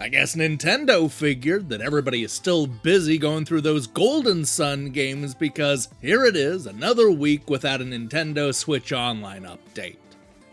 I guess Nintendo figured that everybody is still busy going through those Golden Sun games because here it is, another week without a Nintendo Switch Online update.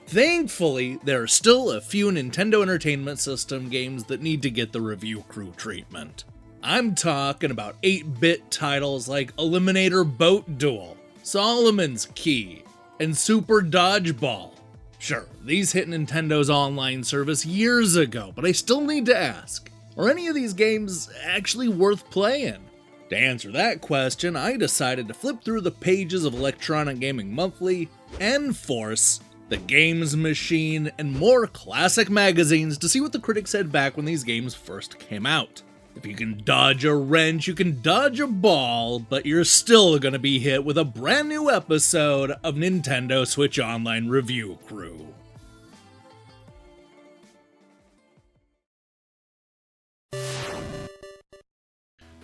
Thankfully, there are still a few Nintendo Entertainment System games that need to get the review crew treatment. I'm talking about 8-bit titles like Eliminator Boat Duel, Solomon's Key, and Super Dodgeball. Sure, these hit Nintendo's online service years ago, but I still need to ask, are any of these games actually worth playing? To answer that question, I decided to flip through the pages of Electronic Gaming Monthly, N-Force, The Games Machine, and more classic magazines to see what the critics said back when these games first came out. If you can dodge a wrench, you can dodge a ball, but you're still gonna be hit with a brand new episode of Nintendo Switch Online Review Crew.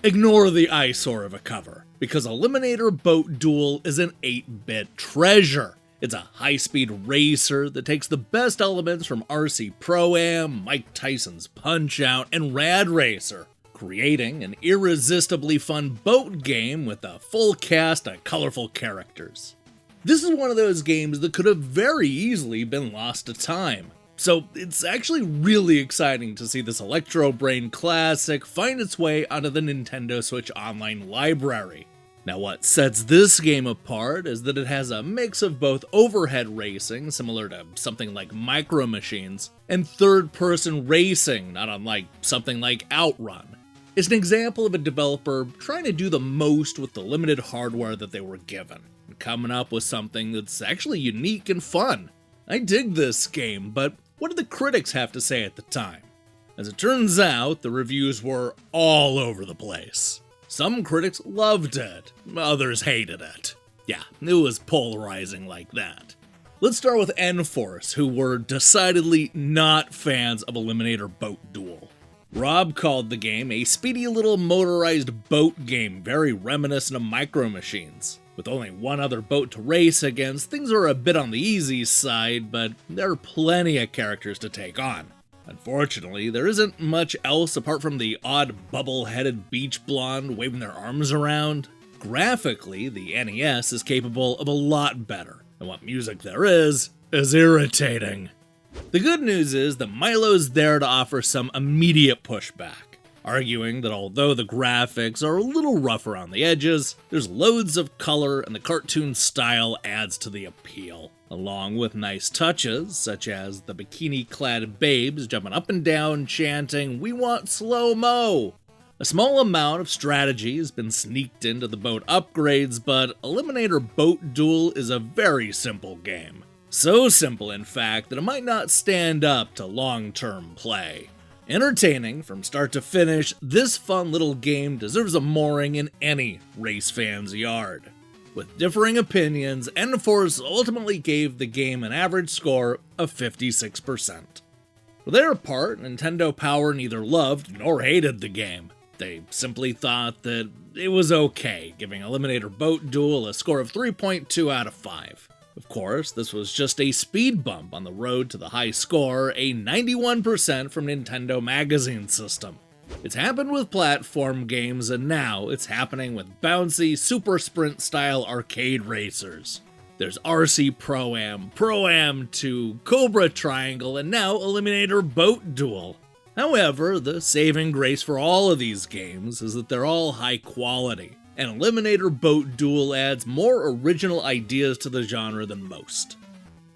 Ignore the eyesore of a cover, because Eliminator Boat Duel is an 8-bit treasure. It's a high-speed racer that takes the best elements from RC Pro-Am, Mike Tyson's Punch-Out, and Rad Racer, creating an irresistibly fun boat game with a full cast of colorful characters. This is one of those games that could have very easily been lost to time, so it's actually really exciting to see this Electro Brain classic find its way onto the Nintendo Switch Online library. Now what sets this game apart is that it has a mix of both overhead racing, similar to something like Micro Machines, and third-person racing, not unlike something like Outrun. It's an example of a developer trying to do the most with the limited hardware that they were given, and coming up with something that's actually unique and fun. I dig this game, but what did the critics have to say at the time? As it turns out, the reviews were all over the place. Some critics loved it, others hated it. Yeah, it was polarizing like that. Let's start with N-Force, who were decidedly not fans of Eliminator Boat Duel. Rob called the game a speedy little motorized boat game very reminiscent of Micro Machines. With only one other boat to race against, things are a bit on the easy side, but there are plenty of characters to take on. Unfortunately, there isn't much else apart from the odd bubble-headed beach blonde waving their arms around. Graphically, the NES is capable of a lot better, and what music there is irritating. The good news is that Milo's there to offer some immediate pushback, arguing that although the graphics are a little rough around the edges, there's loads of color and the cartoon style adds to the appeal, along with nice touches such as the bikini-clad babes jumping up and down chanting, "We want slow-mo!" A small amount of strategy has been sneaked into the boat upgrades, but Eliminator Boat Duel is a very simple game. So simple, in fact, that it might not stand up to long-term play. Entertaining from start to finish, this fun little game deserves a mooring in any race fan's yard. With differing opinions, N-Force ultimately gave the game an average score of 56%. For their part, Nintendo Power neither loved nor hated the game. They simply thought that it was okay, giving Eliminator Boat Duel a score of 3.2 out of 5. Of course, this was just a speed bump on the road to the high score, a 91% from Nintendo Magazine System. It's happened with platform games, and now it's happening with bouncy, super sprint-style arcade racers. There's RC Pro-Am, Pro-Am 2, Cobra Triangle, and now Eliminator Boat Duel. However, the saving grace for all of these games is that they're all high quality, and Eliminator Boat Duel adds more original ideas to the genre than most.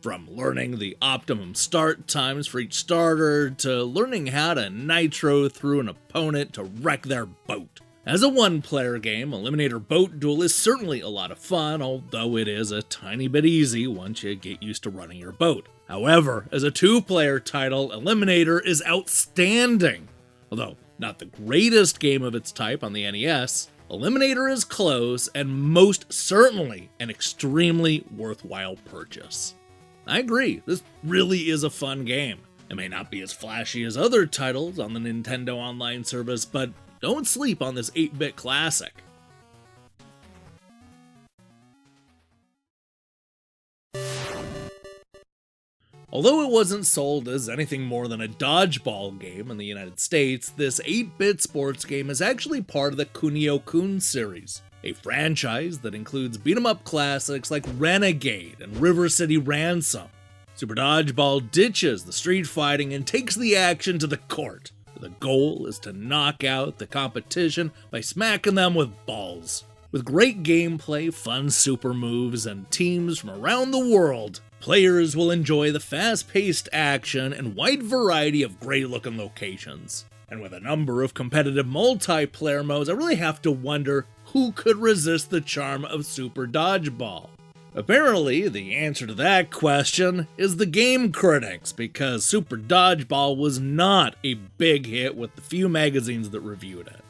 From learning the optimum start times for each starter, to learning how to nitro through an opponent to wreck their boat. As a one-player game, Eliminator Boat Duel is certainly a lot of fun, although it is a tiny bit easy once you get used to running your boat. However, as a two-player title, Eliminator is outstanding. Although not the greatest game of its type on the NES, Eliminator is close and most certainly an extremely worthwhile purchase. I agree, this really is a fun game. It may not be as flashy as other titles on the Nintendo Online service, but don't sleep on this 8-bit classic. Although it wasn't sold as anything more than a dodgeball game in the United States, this 8-bit sports game is actually part of the Kunio-kun series, a franchise that includes beat-em-up classics like Renegade and River City Ransom. Super Dodgeball ditches the street fighting and takes the action to the court. The goal is to knock out the competition by smacking them with balls. With great gameplay, fun super moves, and teams from around the world, players will enjoy the fast-paced action and wide variety of great-looking locations. And with a number of competitive multiplayer modes, I really have to wonder who could resist the charm of Super Dodgeball. Apparently, the answer to that question is the game critics, because Super Dodgeball was not a big hit with the few magazines that reviewed it.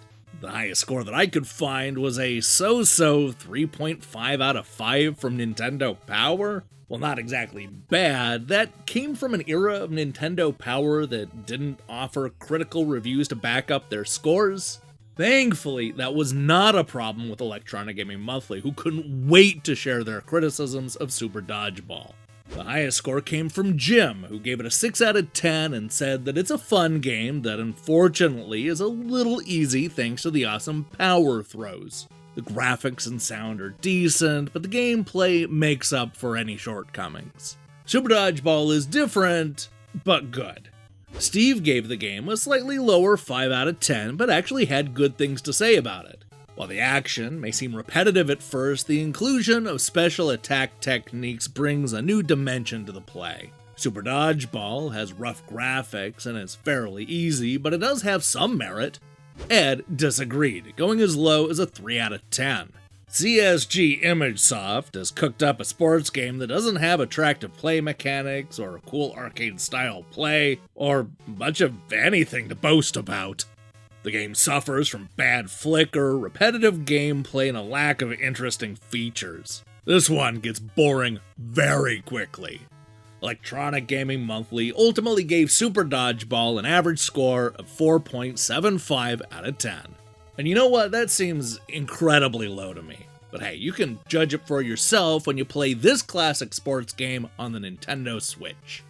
The highest score that I could find was a so-so 3.5 out of 5 from Nintendo Power. Well, not exactly bad. That came from an era of Nintendo Power that didn't offer critical reviews to back up their scores. Thankfully, that was not a problem with Electronic Gaming Monthly, who couldn't wait to share their criticisms of Super Dodgeball. The highest score came from Jim, who gave it a 6 out of 10 and said that it's a fun game that unfortunately is a little easy thanks to the awesome power throws. The graphics and sound are decent, but the gameplay makes up for any shortcomings. Super Dodgeball is different, but good. Steve gave the game a slightly lower 5 out of 10, but actually had good things to say about it. While the action may seem repetitive at first, the inclusion of special attack techniques brings a new dimension to the play. Super Dodgeball has rough graphics and is fairly easy, but it does have some merit. Ed disagreed, going as low as a 3 out of 10. CSG ImageSoft has cooked up a sports game that doesn't have attractive play mechanics or cool arcade-style play, or much of anything to boast about. The game suffers from bad flicker, repetitive gameplay, and a lack of interesting features. This one gets boring very quickly. Electronic Gaming Monthly ultimately gave Super Dodgeball an average score of 4.75 out of 10. And you know what? That seems incredibly low to me. But hey, you can judge it for yourself when you play this classic sports game on the Nintendo Switch.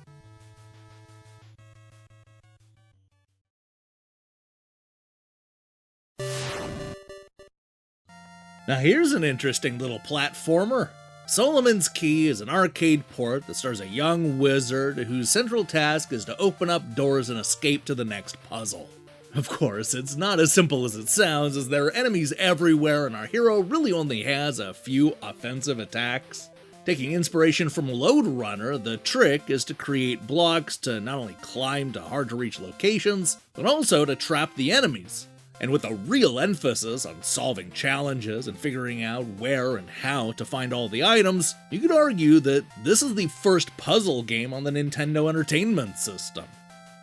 Now here's an interesting little platformer. Solomon's Key is an arcade port that stars a young wizard whose central task is to open up doors and escape to the next puzzle. Of course, it's not as simple as it sounds, as there are enemies everywhere and our hero really only has a few offensive attacks. Taking inspiration from Lode Runner, the trick is to create blocks to not only climb to hard-to-reach locations, but also to trap the enemies. And with a real emphasis on solving challenges and figuring out where and how to find all the items, you could argue that this is the first puzzle game on the Nintendo Entertainment System.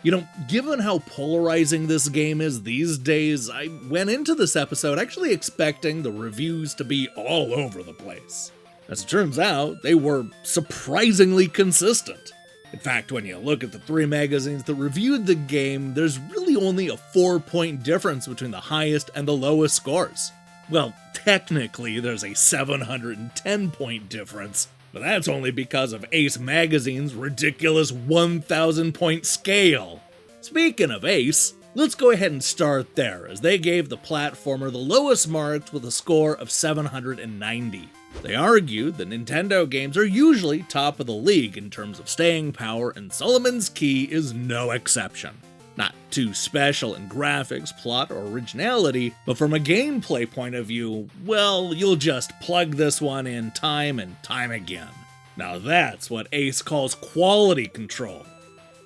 You know, given how polarizing this game is these days, I went into this episode actually expecting the reviews to be all over the place. As it turns out, they were surprisingly consistent. In fact, when you look at the 3 magazines that reviewed the game, there's really only a 4-point difference between the highest and the lowest scores. Well, technically there's a 710-point difference, but that's only because of Ace Magazine's ridiculous 1,000-point scale. Speaking of Ace, let's go ahead and start there, as they gave the platformer the lowest marks with a score of 790. They argued that Nintendo games are usually top of the league in terms of staying power, and Solomon's Key is no exception. Not too special in graphics, plot, or originality, but from a gameplay point of view, well, you'll just plug this one in time and time again. Now that's what Ace calls quality control.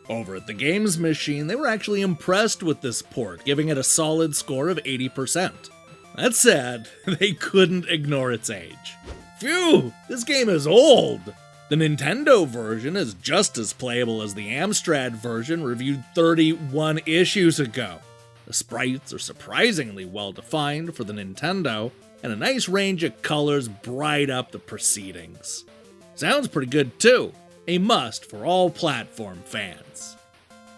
Over at the Games Machine, they were actually impressed with this port, giving it a solid score of 80%. That said, they couldn't ignore its age. Phew, this game is old! The Nintendo version is just as playable as the Amstrad version reviewed 31 issues ago. The sprites are surprisingly well defined for the Nintendo, and a nice range of colors bright up the proceedings. Sounds pretty good too, a must for all platform fans.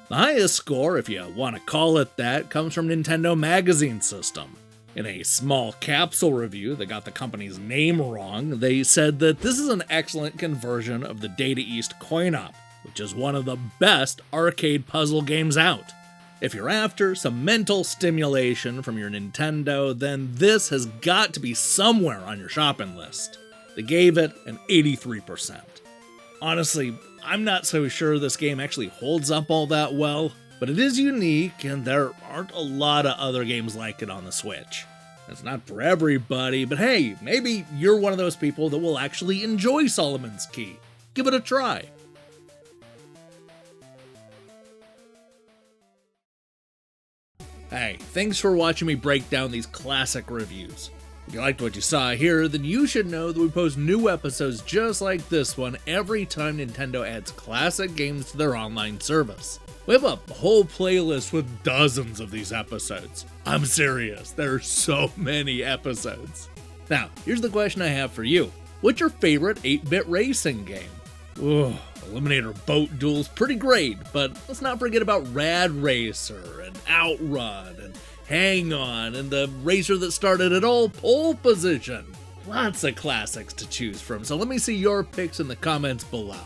The highest score, if you want to call it that, comes from Nintendo Magazine System. In a small capsule review that got the company's name wrong, they said that this is an excellent conversion of the Data East coin-op. which is one of the best arcade puzzle games out. If you're after some mental stimulation from your Nintendo, then this has got to be somewhere on your shopping list. They gave it an 83%. Honestly, I'm not so sure this game actually holds up all that well, but it is unique and there aren't a lot of other games like it on the Switch. It's not for everybody, but hey, maybe you're one of those people that will actually enjoy Solomon's Key. Give it a try. Hey, thanks for watching me break down these classic reviews. If you liked what you saw here, then you should know that we post new episodes just like this one every time Nintendo adds classic games to their online service. We have a whole playlist with dozens of these episodes. I'm serious, there are so many episodes. Now, here's the question I have for you. What's your favorite 8-bit racing game? Ooh, Eliminator Boat Duel's pretty great, but let's not forget about Rad Racer and Outrun and Hang On and the racer that started it all, Pole Position. Lots of classics to choose from, so let me see your picks in the comments below.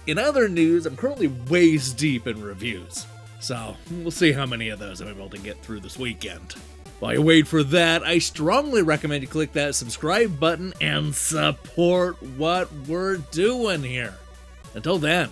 In other news, I'm currently waist deep in reviews, so we'll see how many of those I'm able to get through this weekend. While you wait for that, I strongly recommend you click that subscribe button and support what we're doing here. Until then,